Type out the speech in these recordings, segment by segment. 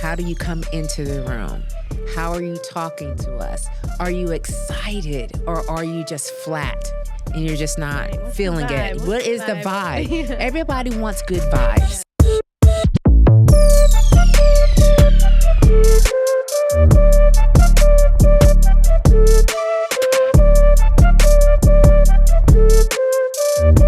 How do you come into the room? How are you talking to us? Are you excited or are you just flat and you're just not feeling it? What is the vibe? Everybody wants good vibes.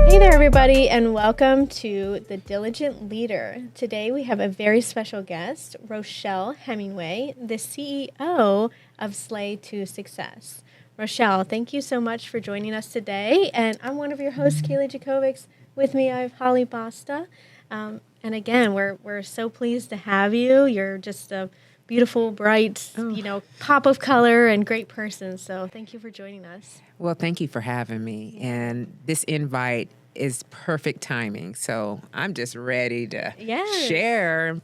Hey there, everybody, and welcome to The Diligent Leader. Today we have a very special guest, Rochelle Hemingway, the CEO of Slay to Success. Rochelle, thank you so much for joining us today, and I'm one of your hosts, Kalie Jakovics. With me, I have Basta. And again, we're so pleased to have you. You're just a beautiful, bright, pop of color and great person. So thank you for joining us. Well, thank you for having me. And this invite is perfect timing. So I'm just ready to share.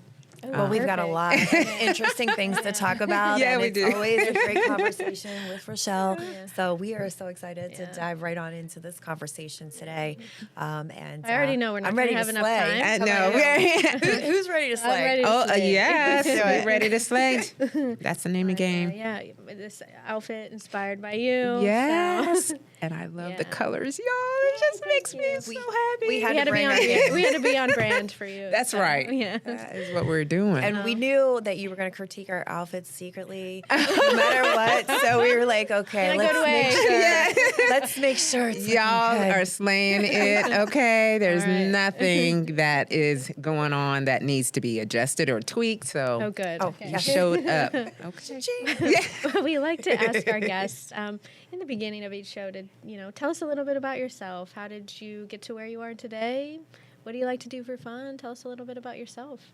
Well, we've got a lot of interesting things to talk about. Yeah, and we it's do. always a great conversation with Rochelle. So we are so excited to dive right on into this conversation today. And I already know we're not I'm going ready to have to enough slay. time. I know. Who's ready to slay? I'm ready to Oh, slay. yes. We're ready to slay. That's the name of the game. Yeah, this outfit inspired by you. Yes. So. And I love the Yeah. colors, y'all. It just makes me so happy. we We had had to bring our game. we had to be on brand for you. That's so, right. Yeah. That is what we're doing. And we knew that you were going to critique our outfits secretly, no matter what. So we were like, okay, In a let's good make way. sure. Let's make sure it's Y'all looking good. are slaying it, okay? There's All right. nothing that is going on that needs to be adjusted or tweaked, so Oh, good. Oh, Okay. you showed up. Okay. We like to ask our guests in the beginning of each show to, tell us a little bit about yourself. How did you get to where you are today? What do you like to do for fun? Tell us a little bit about yourself.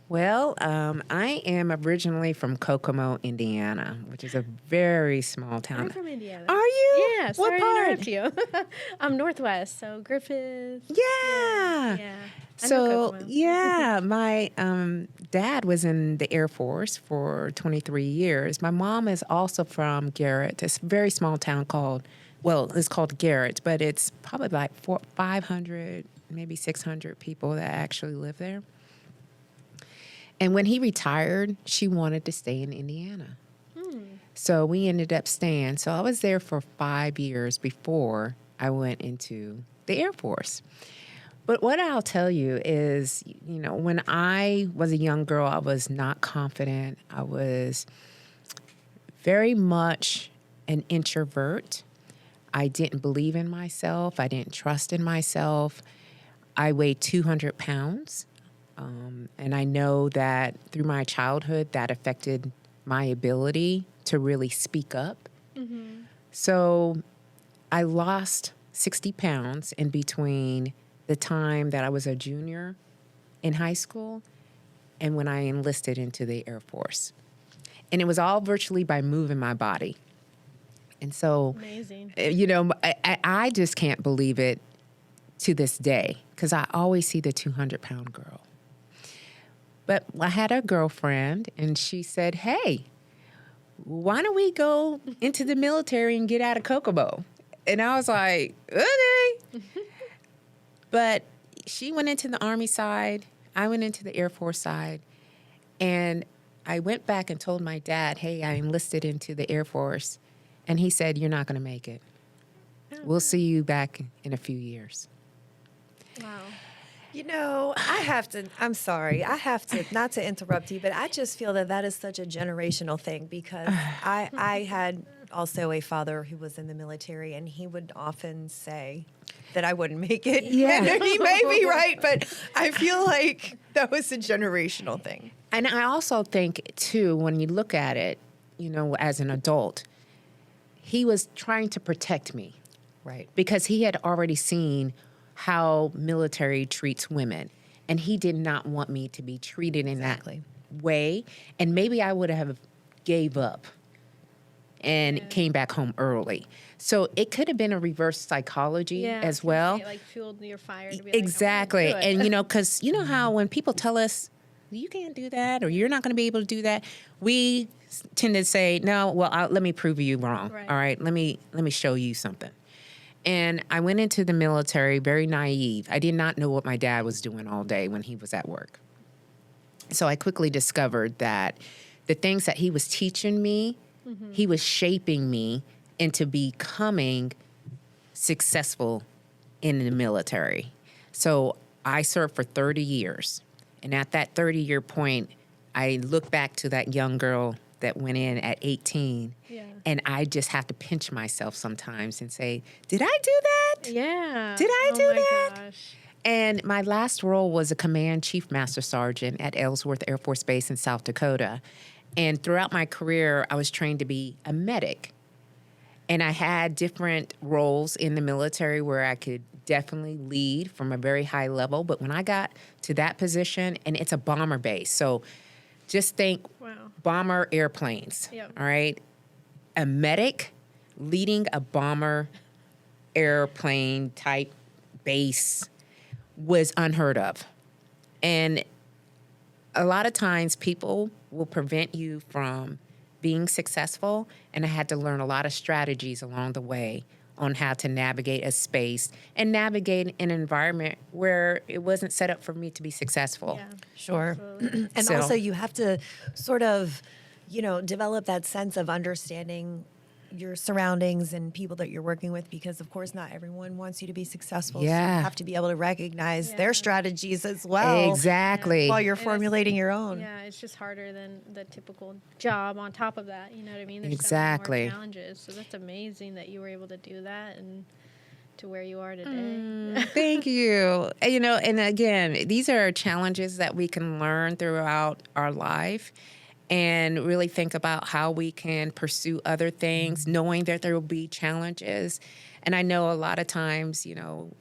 Well, I am originally from Kokomo, Indiana, which is a very small town. I'm from Indiana. Are you? Yeah, What sorry to part? interrupt you. I'm Northwest, so Griffith. Yeah. Yeah. I know So, Kokomo. yeah, my dad was in the Air Force for 23 years. My mom is also from Garrett. It's a very small town it's called Garrett, but it's probably like 500, maybe 600 people that actually live there. And when he retired, she wanted to stay in Indiana. So we ended up staying. So I was there for 5 years before I went into the Air Force. But what I'll tell you is, when I was a young girl, I was not confident. I was very much an introvert. I didn't believe in myself. I didn't trust in myself. I weighed 200 pounds. And I know that through my childhood, that affected my ability to really speak up. Mm-hmm. So I lost 60 pounds in between the time that I was a junior in high school and when I enlisted into the Air Force. And it was all virtually by moving my body. And so, Amazing. I just can't believe it to this day because I always see the 200-pound girl. But I had a girlfriend, and she said, hey, why don't we go into the military and get out of Kokomo? And I was like, okay. But she went into the Army side. I went into the Air Force side. And I went back and told my dad, hey, I enlisted into the Air Force. And he said, you're not going to make it. We'll see you back in a few years. Wow. I'm sorry, not to interrupt you, but I just feel that is such a generational thing because I had also a father who was in the military, and he would often say that I wouldn't make it. Yeah. And he may be right, but I feel like that was a generational thing. And I also think, too, when you look at it, as an adult, he was trying to protect me. Right. Because he had already seen how military treats women. And he did not want me to be treated in that way. And maybe I would have gave up and came back home early. So it could have been a reverse psychology as well. It fueled your fire to be Exactly. Like, oh, And, because you know how when people tell us, you can't do that or you're not going to be able to do that, we tend to say, no, well, let me prove you wrong. Right. All right, let me show you something. And I went into the military very naive. I did not know what my dad was doing all day when he was at work. So I quickly discovered that the things that he was teaching me, he was shaping me into becoming successful in the military. So I served for 30 years. And at that 30-year point, I look back to that young girl that went in at 18. Yeah. And I just have to pinch myself sometimes and say, did I do that? Yeah. Did I do that? Gosh. And my last role was a command chief master sergeant at Ellsworth Air Force Base in South Dakota. And throughout my career, I was trained to be a medic. And I had different roles in the military where I could definitely lead from a very high level. But when I got to that position, and it's a bomber base, so just think bomber airplanes, Yep. all right? A medic leading a bomber airplane type base was unheard of. And a lot of times people will prevent you from being successful, and I had to learn a lot of strategies along the way on how to navigate a space and navigate an environment where it wasn't set up for me to be successful. Yeah. Sure. Absolutely. And So- also you have to sort of, develop that sense of understanding your surroundings and people that you're working with, because of course not everyone wants you to be successful. So Yeah. you have to be able to recognize Yeah. their strategies as well. Exactly. While you're And it's- formulating your own. Yeah, it's just harder than the typical job on top of that. You know what I mean? There's Exactly. so many more challenges. So that's amazing that you were able to do that and to where you are today. Thank you. And again, these are challenges that we can learn throughout our life and really think about how we can pursue other things, knowing that there will be challenges. And I know a lot of times,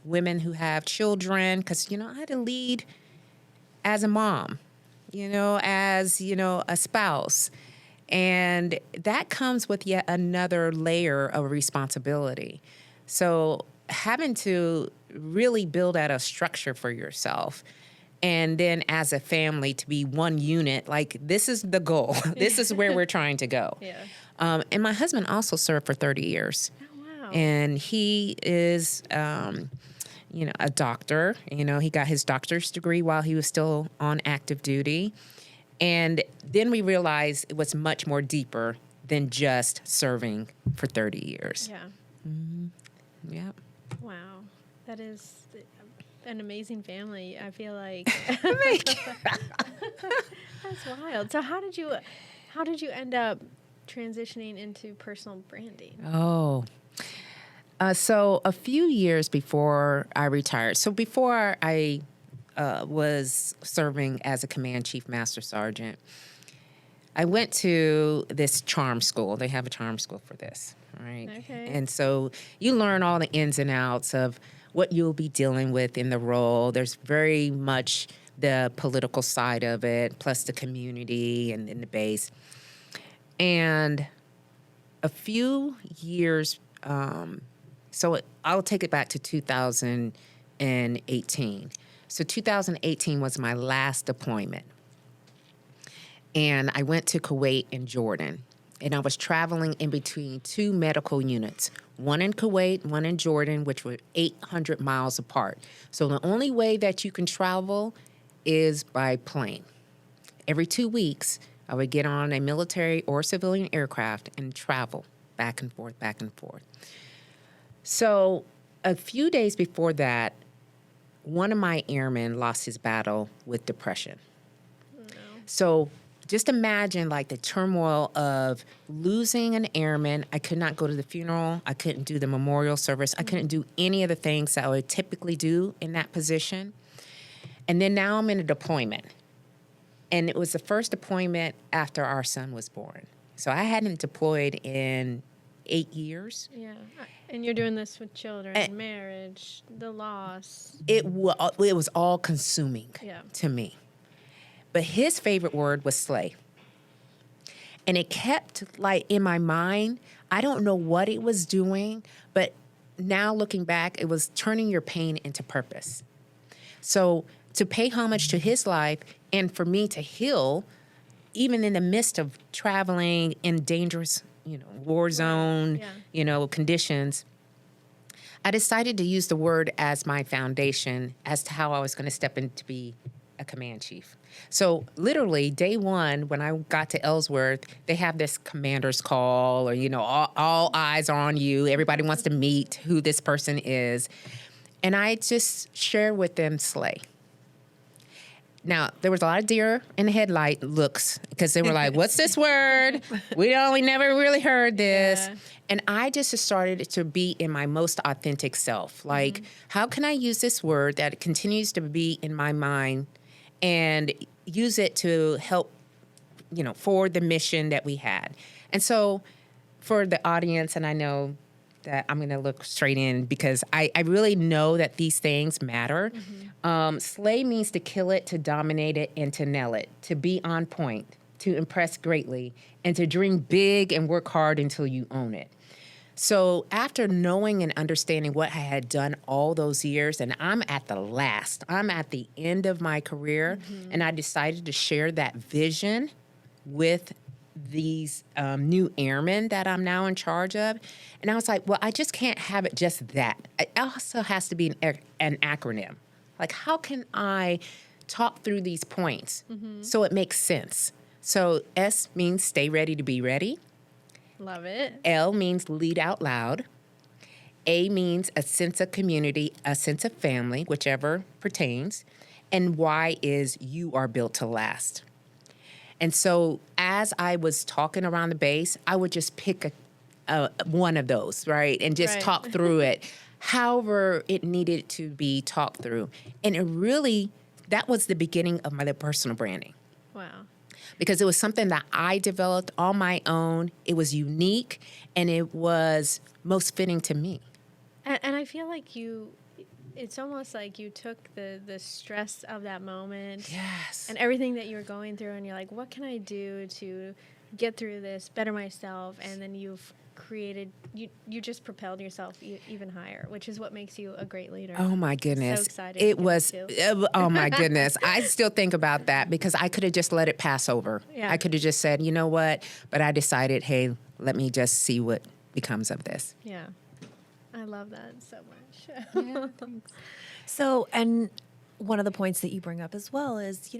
women who have children, because, I had to lead as a mom, as, a spouse. And that comes with yet another layer of responsibility. So having to really build out a structure for yourself, and then as a family to be one unit, like this is the goal. This is where we're trying to go. Yeah. And my husband also served for 30 years. Oh, wow. And he is, a doctor. He got his doctor's degree while he was still on active duty. And then we realized it was much more deeper than just serving for 30 years. Yeah. Yep. Wow. That is an amazing family. I feel like that's wild. So how did you end up transitioning into personal branding? Oh. So a few years before I retired, so before I was serving as a command chief master sergeant, I went to this charm school. They have a charm school for this, right? Okay. And so you learn all the ins and outs of what you'll be dealing with in the role. There's very much the political side of it, plus the community and the base. And a few years, so I'll take it back to 2018. So 2018 was my last deployment. And I went to Kuwait and Jordan. And I was traveling in between two medical units, one in Kuwait, one in Jordan, which were 800 miles apart. So the only way that you can travel is by plane. Every 2 weeks, I would get on a military or civilian aircraft and travel back and forth, back and forth. So a few days before that, one of my airmen lost his battle with depression. So just imagine like the turmoil of losing an airman. I could not go to the funeral. I couldn't do the memorial service. I couldn't do any of the things that I would typically do in that position. And then now I'm in a deployment. And it was the first deployment after our son was born. So I hadn't deployed in 8 years. Yeah. And you're doing this with children, marriage, the loss. It was all consuming Yeah. to me. But his favorite word was slay. And it kept like in my mind. I don't know what it was doing, but now looking back, it was turning your pain into purpose. So to pay homage to his life and for me to heal, even in the midst of traveling in dangerous, war zone, Yeah. conditions, I decided to use the word as my foundation as to how I was going to step into be a command chief. So literally day one, when I got to Ellsworth, they have this commander's call, or, all eyes are on you. Everybody wants to meet who this person is. And I just share with them Slay. Now, there was a lot of deer in the headlight looks, because they were like, what's this word? We never really heard this. Yeah. And I just started to be in my most authentic self. Like, how can I use this word that continues to be in my mind and use it to help, for the mission that we had? And so for the audience, and I know that I'm going to look straight in because I really know that these things matter. Slay means to kill it, to dominate it, and to nail it, to be on point, to impress greatly, and to dream big and work hard until you own it. So after knowing and understanding what I had done all those years, and I'm at the end of my career, and I decided to share that vision with these new airmen that I'm now in charge of. And I was like, well, I just can't have it just that. It also has to be an acronym. Like, how can I talk through these points so it makes sense? So S means stay ready to be ready. Love it. L means lead out loud. A means a sense of community, a sense of family, whichever pertains. And Y is you are built to last. And so as I was talking around the base, I would just pick one of those, right? And just talk through it, however it needed to be talked through. And that was the beginning of my personal branding. Wow. Because it was something that I developed on my own. It was unique, and it was most fitting to me. And I feel like it's almost like you took the stress of that moment. Yes. And everything that you were going through, and you're like, what can I do to get through this, better myself? And then you've created, you just propelled yourself even higher, which is what makes you a great leader. Oh my goodness. So excited. It was, oh my goodness. I still think about that because I could have just let it pass over. Yeah. I could have just said, you know what? But I decided, hey, let me just see what becomes of this. Yeah. I love that so much. Yeah, thanks. So, and one of the points that you bring up as well is,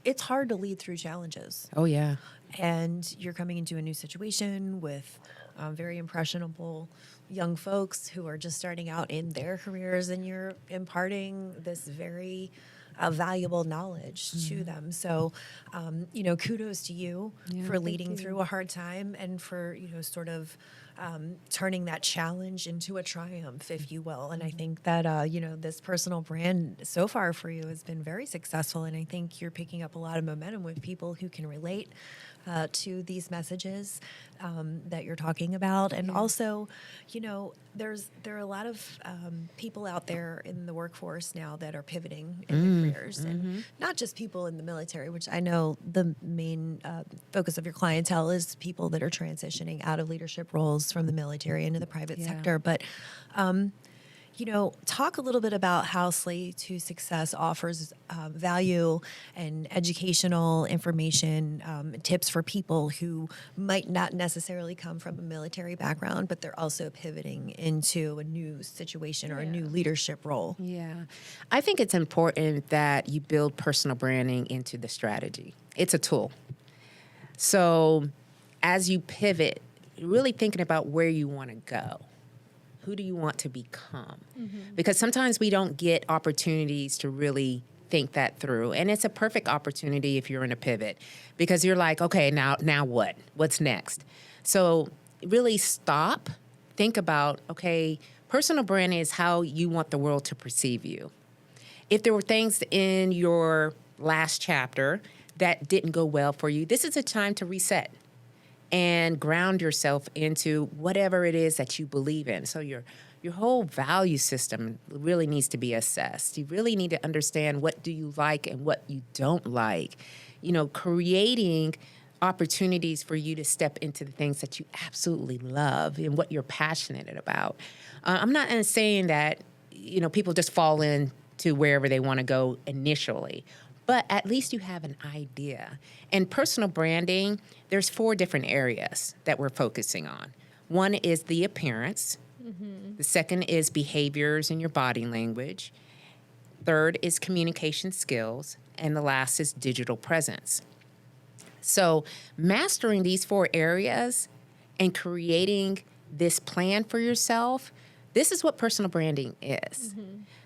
it's hard to lead through challenges. Oh, yeah. And you're coming into a new situation with very impressionable young folks who are just starting out in their careers, and you're imparting this very valuable knowledge to them. So, kudos to you for leading through a hard time and for, sort of turning that challenge into a triumph, if you will. And I think that, this personal brand so far for you has been very successful. And I think you're picking up a lot of momentum with people who can relate to these messages that you're talking about. And also, there are a lot of people out there in the workforce now that are pivoting in their careers, and not just people in the military, which I know the main focus of your clientele is people that are transitioning out of leadership roles from the military into the private sector. But talk a little bit about how Slay to Success offers value and educational information, tips for people who might not necessarily come from a military background, but they're also pivoting into a new situation or a new leadership role. Yeah. I think it's important that you build personal branding into the strategy. It's a tool. So as you pivot, really thinking about where you want to go. Who do you want to become? Because sometimes we don't get opportunities to really think that through. And it's a perfect opportunity if you're in a pivot because you're like, okay, now what? What's next? So really stop, think about, okay, personal branding is how you want the world to perceive you. If there were things in your last chapter that didn't go well for you, this is a time to reset and ground yourself into whatever it is that you believe in. So your whole value system really needs to be assessed. You really need to understand what do you like and what you don't like. Creating opportunities for you to step into the things that you absolutely love and what you're passionate about. I'm not saying that, people just fall into wherever they want to go initially. But at least you have an idea. And personal branding, there's 4 different areas that we're focusing on. One is the appearance. The second is behaviors and your body language. Third is communication skills. And the last is digital presence. So mastering these 4 areas and creating this plan for yourself, this is what personal branding is.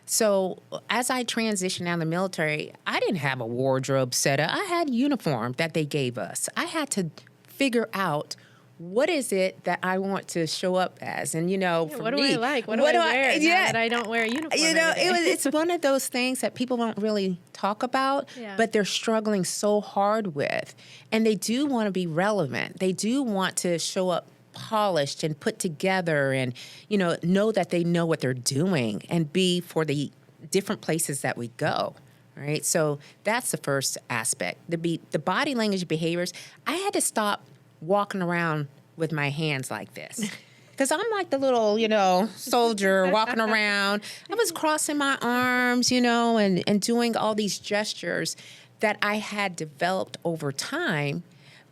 So as I transitioned out of the military, I didn't have a wardrobe set up. I had uniform that they gave us. I had to figure out what is it that I want to show up as? And, for what do me, I like? What do I wear now that I don't wear a uniform every day? it's one of those things that people don't really talk about, but they're struggling so hard with. And they do want to be relevant. They do want to show up polished and put together and, know that they know what they're doing and be for the different places that we go. Right? So that's the first aspect. The body language behaviors, I had to stop walking around with my hands like this. Because I'm like the little, soldier walking around. I was crossing my arms, and doing all these gestures that I had developed over time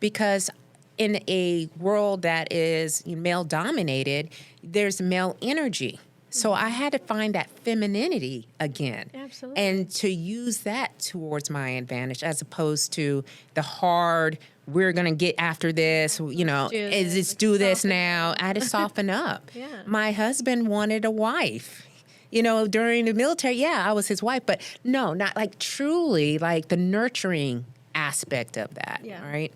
because in a world that is male-dominated, there's male energy. So I had to find that femininity again. Absolutely. And to use that towards my advantage as opposed to the hard, we're going to get after this, let's do this now. I had to soften up. Yeah. My husband wanted a wife. During the military, I was his wife, but no, not like truly like the nurturing aspect of that, right?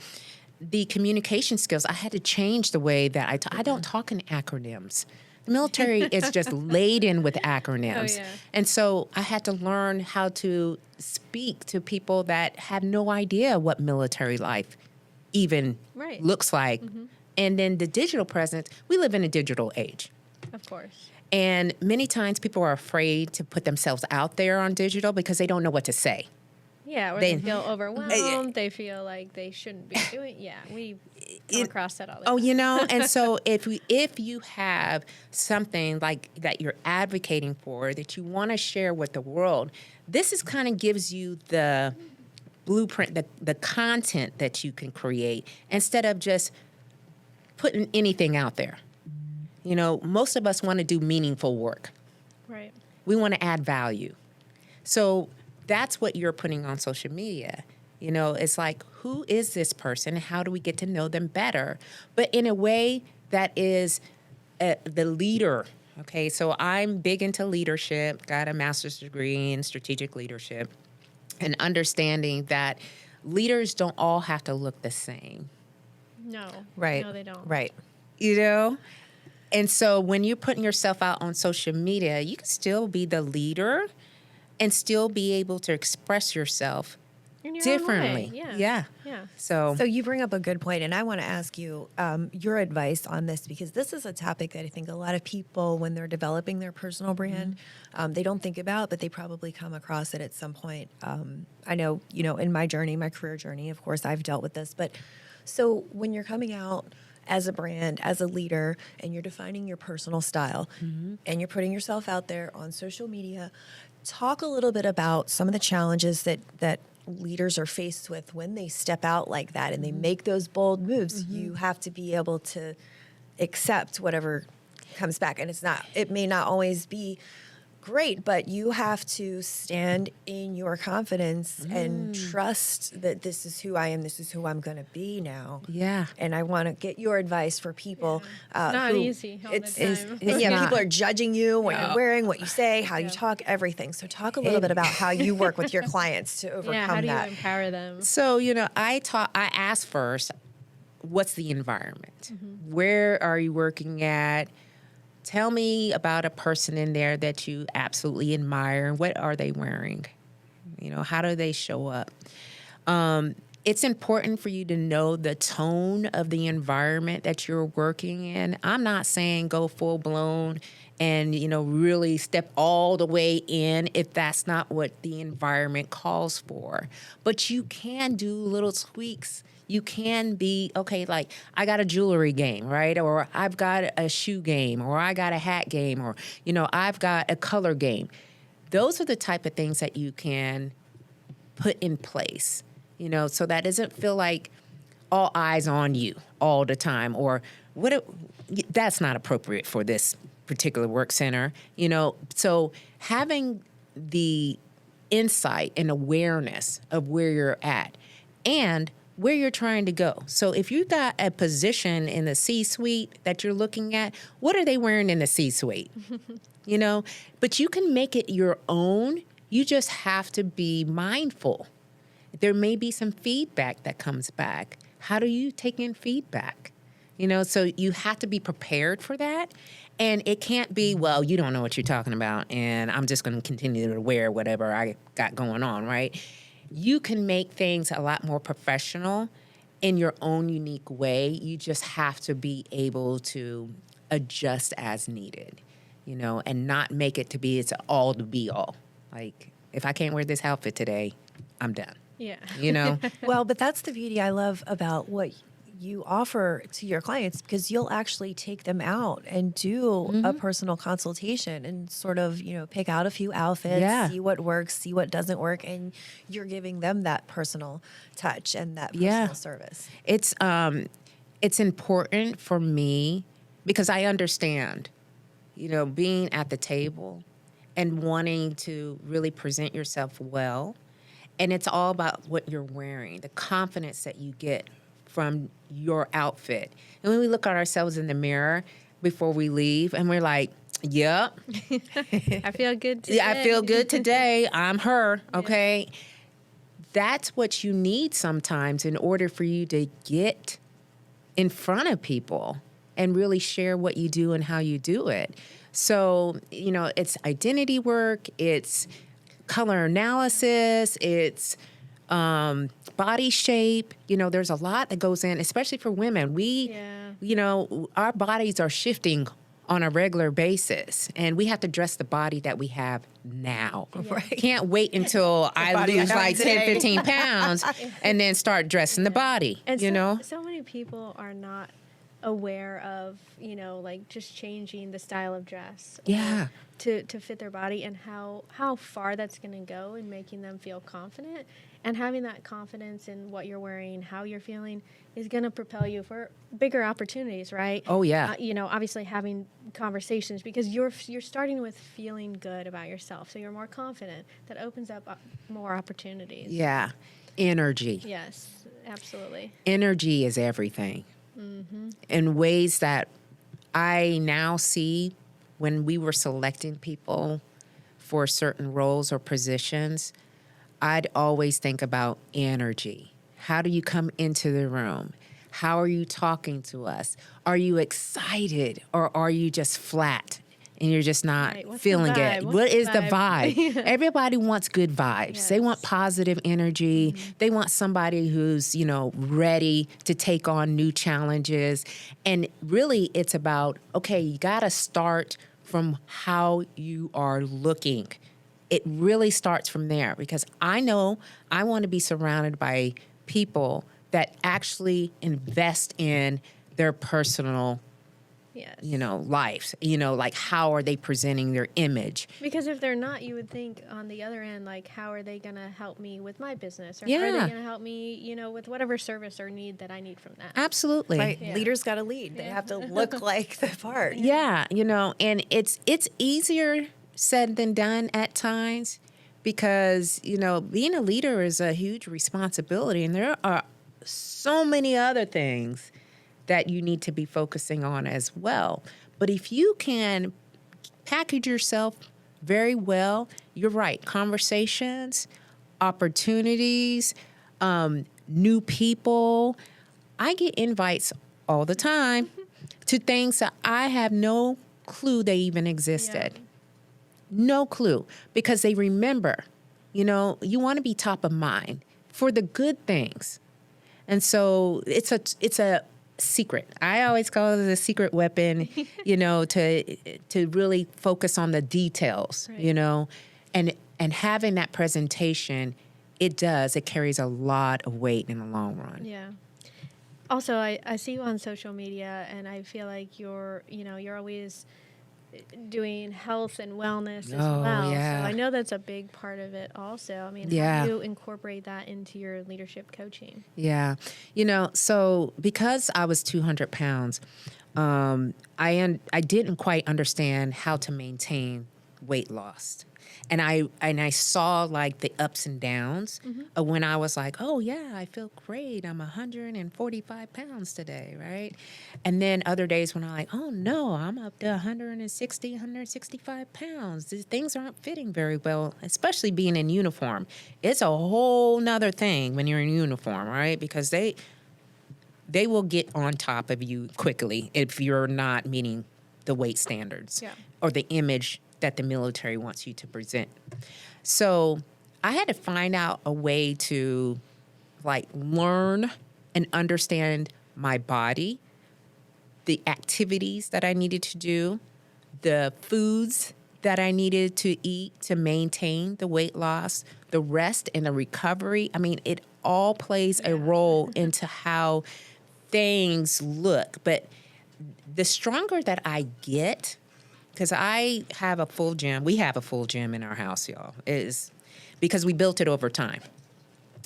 The communication skills, I had to change the way that I don't talk in acronyms. The military is just laden with acronyms. Oh, yeah. And so I had to learn how to speak to people that had no idea what military life even looks like. And then the digital presence, we live in a digital age. Of course. And many times people are afraid to put themselves out there on digital because they don't know what to say. Yeah, or they feel overwhelmed. They feel like they shouldn't be doing. Yeah, we come across that all the time. And so if you have something like that you're advocating for that you want to share with the world, this is kind of gives you the blueprint, the content that you can create instead of just putting anything out there. Most of us want to do meaningful work. Right. We want to add value. So that's what you're putting on social media. It's like, who is this person? How do we get to know them better? But in a way that is the leader. Okay, so I'm big into leadership, got a master's degree in strategic leadership, and understanding that leaders don't all have to look the same. No. Right. No, they don't. Right. And so when you're putting yourself out on social media, you can still be the leader and still be able to express yourself In your differently. Own way. Yeah. So you bring up a good point, and I want to ask you your advice on this because this is a topic that I think a lot of people, when they're developing their personal brand, they don't think about, but they probably come across it at some point. I know, in my journey, my career journey, of course, I've dealt with this. But so when you're coming out as a brand, as a leader, and you're defining your personal style, and you're putting yourself out there on social media, talk a little bit about some of the challenges that leaders are faced with when they step out like that and they make those bold moves. You have to be able to accept whatever comes back. And it may not always be great, but you have to stand in your confidence and trust that this is who I am, this is who I'm going to be now. Yeah. And I want to get your advice for people. It's not easy all the time. People are judging you, what you're wearing, what you say, how you talk, everything. So talk a little bit about how you work with your clients to overcome that. How do you empower them? So, I ask first, what's the environment? Where are you working at? Tell me about a person in there that you absolutely admire. What are they wearing? How do they show up? It's important for you to know the tone of the environment that you're working in. I'm not saying go full blown and, really step all the way in if that's not what the environment calls for. But you can do little tweaks. You can be, okay, like I got a jewelry game, right? Or I've got a shoe game, or I got a hat game, or, I've got a color game. Those are the type of things that you can put in place, so that doesn't feel like all eyes on you all the time, or that's not appropriate for this particular work center, So having the insight and awareness of where you're at and where you're trying to go. So if you got a position in the C-suite that you're looking at, what are they wearing in the C-suite? You know, but you can make it your own. You just have to be mindful. There may be some feedback that comes back. How do you take in feedback? You know, so you have to be prepared for that. And it can't be, well, you don't know what you're talking about, and I'm just going to continue to wear whatever I got going on, right? You can make things a lot more professional in your own unique way. You just have to be able to adjust as needed, you know, and not make it to be it's all to be all. Like, if I can't wear this outfit today, I'm done. Yeah. You know? Well, but that's the beauty I love about what you offer to your clients, because you'll actually take them out and do a personal consultation and sort of, you know, pick out a few outfits, Yeah. see what works, see what doesn't work, and you're giving them that personal touch and that personal Yeah. service. It's important for me because I understand, you know, being at the table and wanting to really present yourself well. And it's all about what you're wearing, the confidence that you get from your outfit. And when we look at ourselves in the mirror before we leave and we're like, yep, I feel good today. yeah, I feel good today. I'm her, okay? That's what you need sometimes in order for you to get in front of people and really share what you do and how you do it. So, you know, it's identity work, it's color analysis, it's body shape. You know, there's a lot that goes in, especially for women. You know, our bodies are shifting on a regular basis, and we have to dress the body that we have now. Right. Can't wait until I body I lose have like 10, today. 15 pounds and then start dressing the body, And you know? so many people are not aware of, you know, like just changing the style of dress. Yeah. To fit their body, and how far that's going to go in making them feel confident. And having that confidence in what you're wearing, how you're feeling, is going to propel you for bigger opportunities, right? Oh, yeah. You know, obviously having conversations, because you're starting with feeling good about yourself, so you're more confident. That opens up more opportunities. Yeah. Energy. Yes, absolutely. Energy is everything. In ways that I now see when we were selecting people for certain roles or positions, I'd always think about energy. How do you come into the room? How are you talking to us? Are you excited, or are you just flat and you're just not Right. What's the feeling vibe? it? What's What the is the vibe? vibe? Everybody wants good vibes. They want Yes. positive energy. They want somebody who's, you know, ready to take on new challenges. And really it's about, okay, you got to start from how you are looking. It really starts from there, because I know I want to be surrounded by people that actually invest in their personal, Yes. you know, lives. You know, like how are they presenting their image? Because if they're not, you would think on the other end, like, how are they going to help me with my business? Or how are Yeah. they going to help me, you know, with whatever service or need that I need from that? Absolutely. Right. Yeah. Leaders got to lead. They have to look like the part. Yeah, you know, and it's easier said than done at times, because, you know, being a leader is a huge responsibility, and there are so many other things that you need to be focusing on as well. But if you can package yourself very well, you're right, conversations, opportunities, new people. I get invites all the time to things that I have no clue they even existed. Yeah. No clue, because they remember, you know, you want to be top of mind for the good things. And so it's a secret. I always call it a secret weapon, you know, to really focus on the details, Right. you know, and having that presentation, it carries a lot of weight in the long run. Yeah. Also, I see you on social media, and I feel like you're always doing health and wellness as Oh, well. yeah. So I know that's a big part of it also. I mean, Yeah. how do you incorporate that into your leadership coaching? Yeah. You know, so because I was 200 pounds, I didn't quite understand how to maintain weight loss. And I saw like the ups and downs of when I was like, oh yeah, I feel great. I'm 145 pounds today, right? And then other days when I'm like, oh no, I'm up to 160, 165 pounds. Things aren't fitting very well, especially being in uniform. It's a whole nother thing when you're in uniform, right? Because they will get on top of you quickly if you're not meeting the weight standards or the image that the military wants you to present. So I had to find out a way to like learn and understand my body, the activities that I needed to do, the foods that I needed to eat to maintain the weight loss, the rest and the recovery. I mean, it all plays a role into how things look. But the stronger that I get, because I have a full gym. We have a full gym in our house, y'all. Is because we built it over time.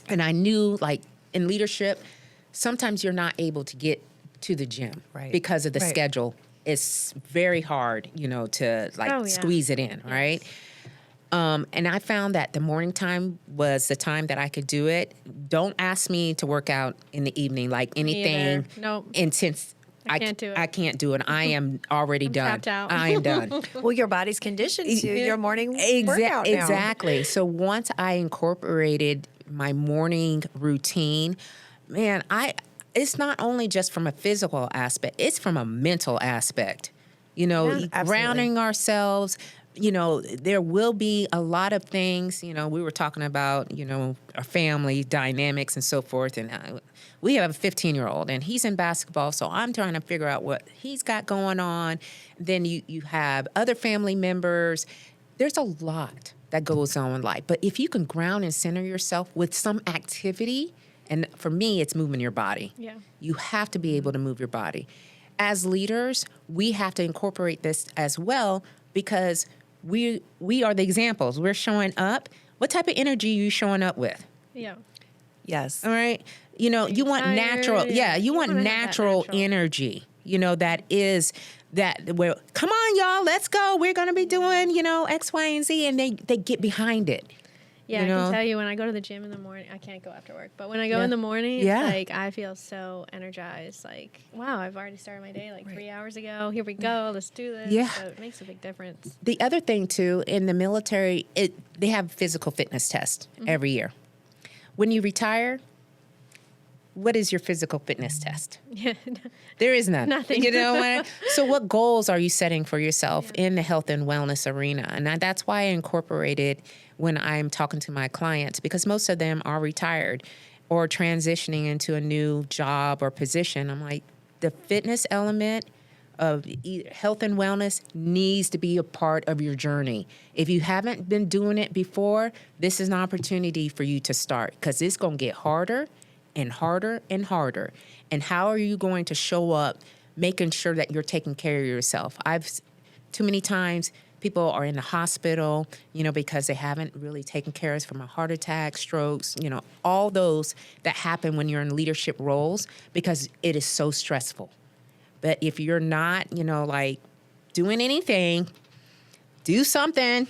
And I knew, like, in leadership, sometimes you're not able to get to the gym because of the schedule. It's very hard, to, like, squeeze it in, right? And I found that the morning time was the time that I could do it. Don't ask me to work out in the evening, like anything intense. I can't do it. I can't do it. I am already done. Tapped out. I am done. Well, your body's conditioned to your morning workout now. Exactly. So once I incorporated my morning routine, man, it's not only just from a physical aspect, it's from a mental aspect. Grounding ourselves. There will be a lot of things, we were talking about, our family dynamics and so forth. And we have a 15-year-old and he's in basketball. So I'm trying to figure out what he's got going on. Then you have other family members. There's a lot that goes on in life. But if you can ground and center yourself with some activity, and for me, it's moving your body. Yeah. You have to be able to move your body. As leaders, we have to incorporate this as well because we are the examples. We're showing up. What type of energy are you showing up with? Yeah. Yes. All right. You want tired? natural. Yeah, you want natural energy. That is that where, come on, y'all, let's go. We're going to be doing, X, Y, and Z. And they get behind it. Yeah, I can tell you when I go to the gym in the morning, I can't go after work, but when I go in the morning, it's like I feel so energized. Like, wow, I've already started my day 3 hours ago. Here we go. Let's do this. Yeah. So it makes a big difference. The other thing, too, in the military, they have physical fitness tests every year. When you retire, what is your physical fitness test? Yeah. There is none. Nothing. So what goals are you setting for yourself in the health and wellness arena? And that's why I incorporated when I'm talking to my clients, because most of them are retired or transitioning into a new job or position. I'm like, the fitness element of health and wellness needs to be a part of your journey. If you haven't been doing it before, this is an opportunity for you to start because it's going to get harder and harder and harder. And how are you going to show up making sure that you're taking care of yourself? Too many times people are in the hospital, because they haven't really taken care of us from a heart attack, strokes, all those that happen when you're in leadership roles because it is so stressful. But if you're not, doing anything, do something.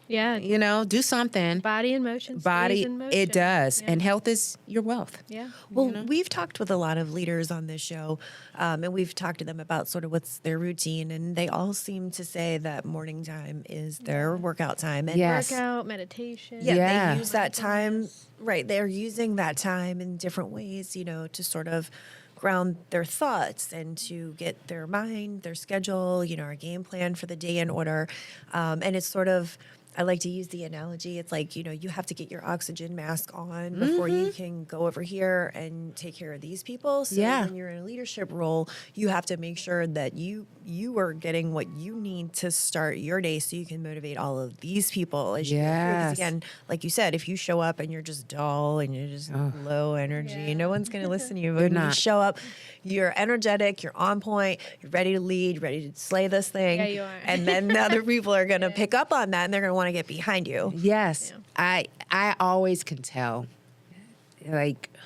Yeah. Do something. Body in motion. Body, In motion. it does. Yeah. And health is your wealth. Yeah. Well, we've talked with a lot of leaders on this show, and we've talked to them about sort of what's their routine, and they all seem to say that morning time is their workout time. And Workout, meditation. they use that time, right. They're using that time in different ways, to sort of ground their thoughts and to get their mind, their schedule, our game plan for the day in order. And it's sort of, I like to use the analogy. It's like, you have to get your oxygen mask on before you can go over here and take care of these people. So when you're in a leadership role, you have to make sure that you are getting what you need to start your day so you can motivate all of these people as you go through. Because again, like you said, if you show up and you're just dull and you're just low energy, no one's going to listen to you. But when you show up, you're energetic, you're on point, you're ready to lead, ready to slay this thing. Yeah, you are. And then the other people are going to pick up on that and they're going to want to get behind you. Yes. Yeah. I always can tell,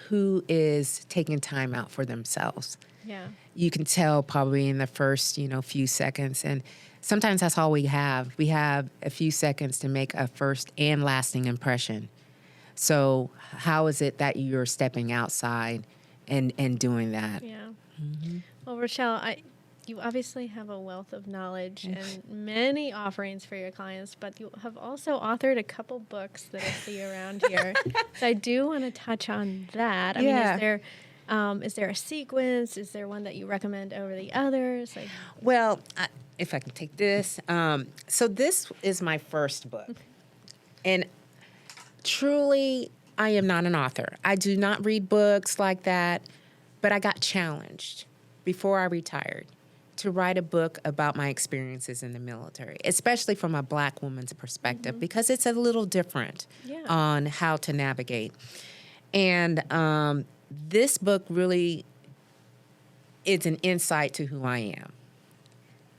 who is taking time out for themselves. Yeah. You can tell probably in the first, few seconds. And sometimes that's all we have. We have a few seconds to make a first and lasting impression. So how is it that you're stepping outside and doing that? Yeah. Well, Rochelle, you obviously have a wealth of knowledge and many offerings for your clients, but you have also authored a couple books that I see around here. So I do want to touch on that. I mean, is there a sequence? Is there one that you recommend over the others? Like, Well, if I can take this. So this is my first book. And truly, I am not an author. I do not read books like that, but I got challenged before I retired to write a book about my experiences in the military, especially from a Black woman's perspective, because it's a little different on how to navigate. And this book really is an insight to who I am.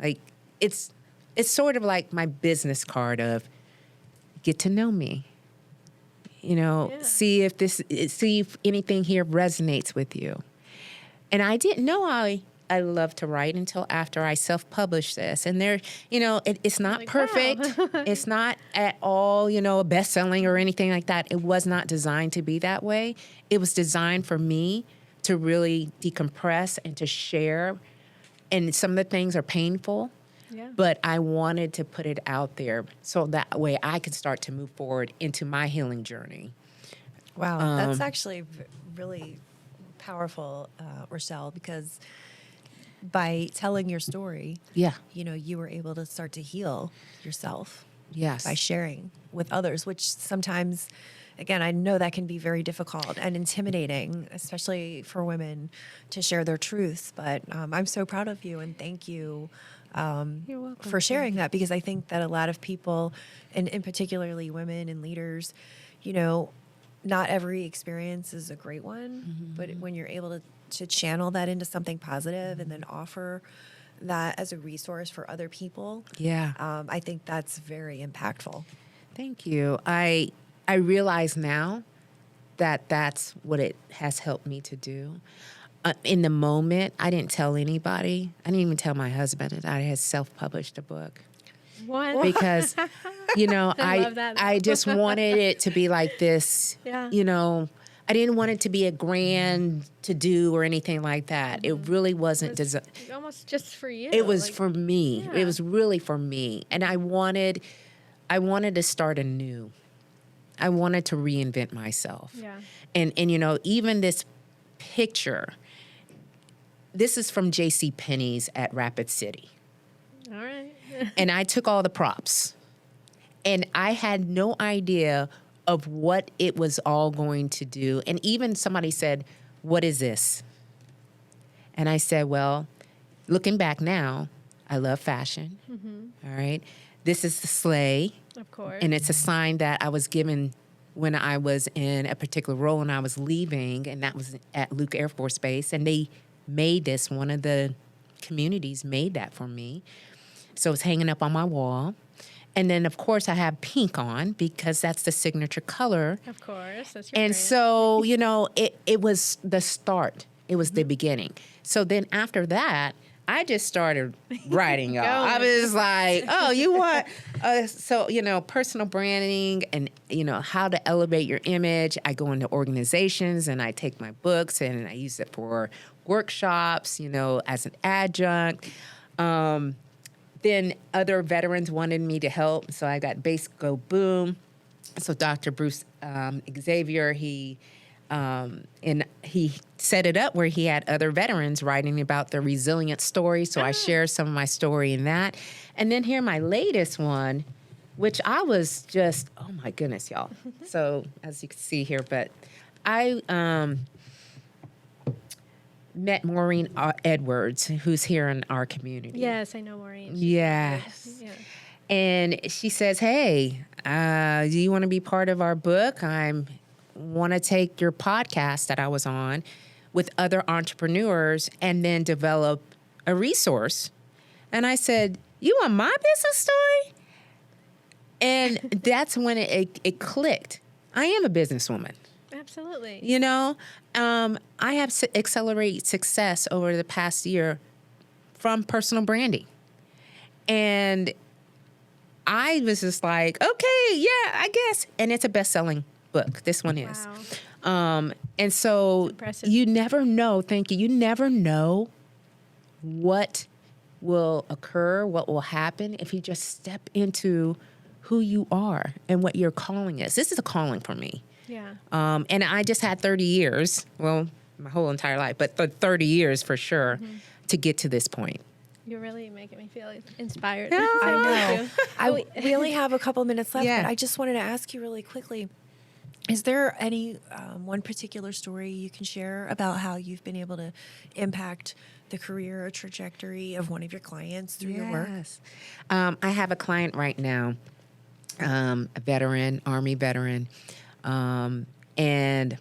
Like, it's sort of like my business card of get to know me. You know, see if anything here resonates with you. And I didn't know I love to write until after I self-published this. And there, you know, it's not like, perfect. wow. It's not at all, you know, best-selling or anything like that. It was not designed to be that way. It was designed for me to really decompress and to share. And some of the things are painful, but I wanted to put it out there so that way I could start to move forward into my healing journey. Wow, that's actually really powerful, Rochelle, because by telling your story, Yeah. you know, you were able to start to heal yourself Yes. by sharing with others, which sometimes, again, I know that can be very difficult and intimidating, especially for women to share their truths. But I'm so proud of you and thank you You're welcome. for sharing that, because I think that a lot of people, and particularly women and leaders, you know, not every experience is a great one, but when you're able to channel that into something positive and then offer that as a resource for other people, I think that's very impactful. Thank you. I realize now that that's what it has helped me to do. In the moment, I didn't tell anybody. I didn't even tell my husband that I had self-published a book. What? Because, you know, I love that. I just wanted it to be like this, you know, I didn't want it to be a grand to-do or anything like that. It really wasn't designed. Almost just for you. It was like, for me. Yeah. It was really for me. And I wanted to start anew. I wanted to reinvent myself. Yeah. And you know, even this picture, this is from J.C. Penney's at Rapid City. All right. And I took all the props. And I had no idea of what it was all going to do. And even somebody said, "What is this?" And I said, well, looking back now, I love fashion. All right. This is the sleigh. Of course. And it's a sign that I was given when I was in a particular role and I was leaving, and that was at Luke Air Force Base. And they made this, one of the communities made that for me. So it's hanging up on my wall. And then, of course, I have pink on because that's the signature color. Of course. That's your And brand. so, you know, it was the start. It was the beginning. So then after that, I just started writing, y'all. I was like, oh, you want, so, you know, personal branding and, you know, how to elevate your image. I go into organizations and I take my books and I use it for workshops, you know, as an adjunct. Then other veterans wanted me to help. So I got Base Go Boom. So Dr. Bruce Xavier, he set it up where he had other veterans writing about their resilient stories. So I shared some of my story in that. And then here, my latest one, which I was just, oh my goodness, y'all. So as you can see here, but I met Maureen Edwards, who's here in our community. Yes, I know Maureen. She's Yes. good. Yeah. And she says, hey, do you want to be part of our book? I want to take your podcast that I was on with other entrepreneurs and then develop a resource. And I said, you want my business story? And that's when it clicked. I am a businesswoman. Absolutely. You know, I have accelerated success over the past year from personal branding. And I was just like, okay, yeah, I guess. And it's a best-selling book. This one is. Wow. And so Impressive. you never know, thank you. You never know what will occur, what will happen if you just step into who you are and what your calling is. This is a calling for me. Yeah. And I just had 30 years, well, my whole entire life, but 30 years for sure to get to this point. You're really making me feel inspired. I know. Thank you. We only have a couple minutes left, Yeah. but I just wanted to ask you really quickly. Is there any one particular story you can share about how you've been able to impact the career or trajectory of one of your clients through your work? Yes. I have a client right now, a veteran, Army veteran, and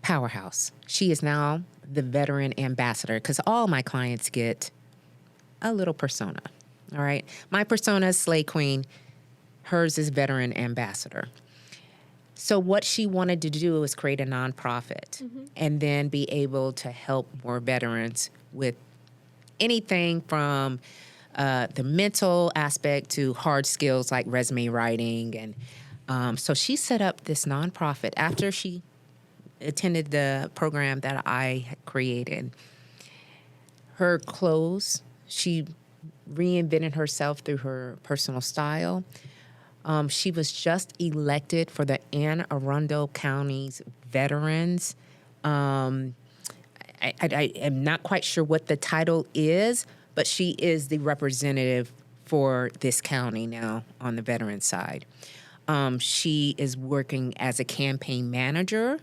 powerhouse. She is now the veteran ambassador because all my clients get a little persona. All right. My persona is Slay Queen. Hers is veteran ambassador. So what she wanted to do was create a nonprofit and then be able to help more veterans with anything from the mental aspect to hard skills like resume writing. And so she set up this nonprofit after she attended the program that I had created. Her clothes, she reinvented herself through her personal style. She was just elected for the Anne Arundel County's veterans. I am not quite sure what the title is, but she is the representative for this county now on the veteran side. She is working as a campaign manager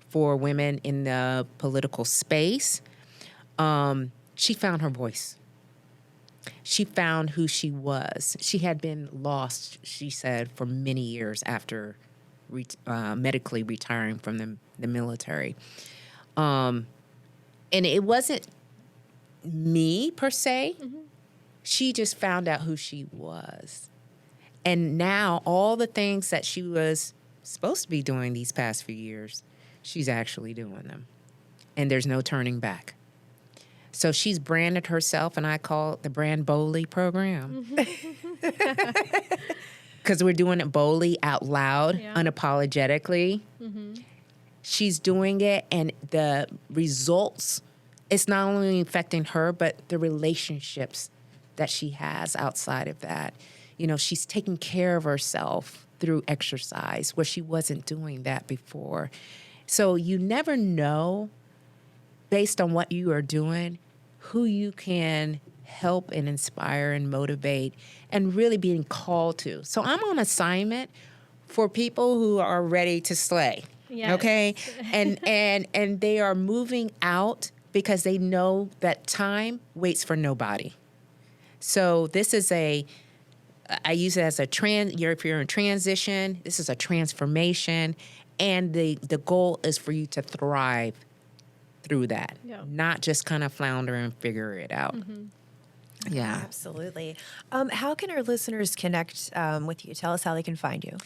for women in the political space. She found her voice. She found who she was. She had been lost, she said, for many years after medically retiring from the military. And it wasn't me per se. She just found out who she was. And now all the things that she was supposed to be doing these past few years, she's actually doing them. And there's no turning back. So she's branded herself, and I call it the Brand Boldly program. Because we're doing it boldly, out loud, unapologetically. She's doing it, and the results, it's not only affecting her, but the relationships that she has outside of that. You know, she's taking care of herself through exercise, where she wasn't doing that before. So you never know, based on what you are doing, who you can help and inspire and motivate and really being called to. So I'm on assignment for people who are ready to slay. Yes. Okay? And they are moving out because they know that time waits for nobody. So this is I use it as if you're in transition, this is a transformation, and the goal is for you to thrive through that, not just kind of flounder and figure it out. Yeah. Absolutely. How can our listeners connect with you? Tell us how they can find you.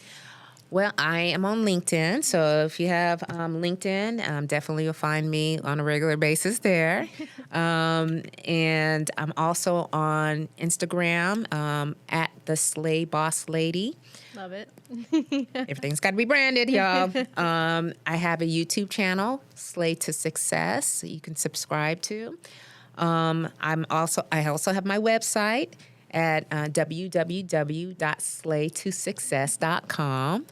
Well, I am on LinkedIn, so if you have LinkedIn, definitely you'll find me on a regular basis there. And I'm also on Instagram at the Slay Boss Lady. Love it. Everything's got to be branded, y'all. I have a YouTube channel, Slay to Success, you can subscribe to. I also have my website at www.slaytosuccess.com.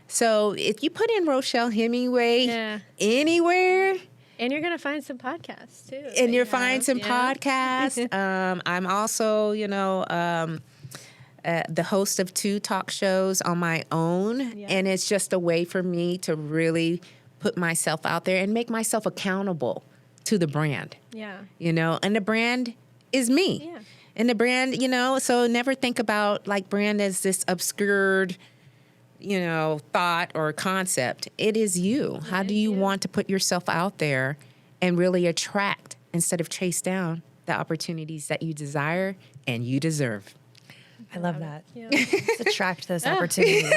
So if you put in Rochelle Hemingway anywhere, and you're going to find some podcasts too. and you'll find some podcasts. I'm also, the host of 2 talk shows on my own. And it's just a way for me to really put myself out there and make myself accountable to the brand. And the brand is me. And the brand, so never think about like brand as this obscured, thought or concept. It is you. How do you want to put yourself out there and really attract instead of chase down the opportunities that you desire and you deserve? I love that. Let's attract those opportunities.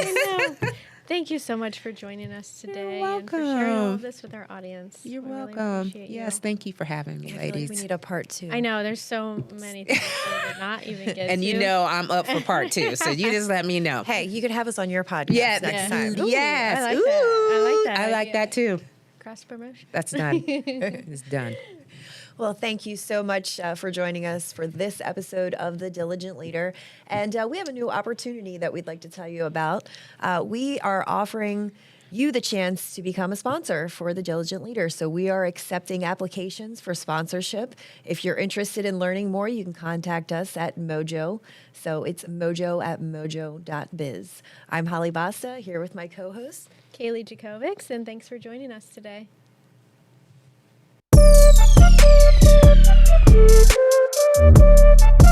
Thank you so much for joining us today You're and for sharing all welcome. of this with our audience. You're We really welcome. appreciate you. Yes, thank you for having me, I feel like ladies. we need a part 2. I know there's so many things we did not even get And to. you know I'm up for part 2, so you just let me know. Hey, you could have us on your podcast Yeah, next time. Ooh, yes. I like Ooh, that. I like that I like idea. that too. Cross promotion. That's done. It's done. Well, thank you so much for joining us for this episode of The Diligent Leader. And we have a new opportunity that we'd like to tell you about. We are offering you the chance to become a sponsor for The Diligent Leader. So we are accepting applications for sponsorship. If you're interested in learning more, you can contact us at Mojo. So it's mojo@mojo.biz. I'm Holly Basta, here with my co-host, Kalie Jakovics, and thanks for joining us today. Thank you.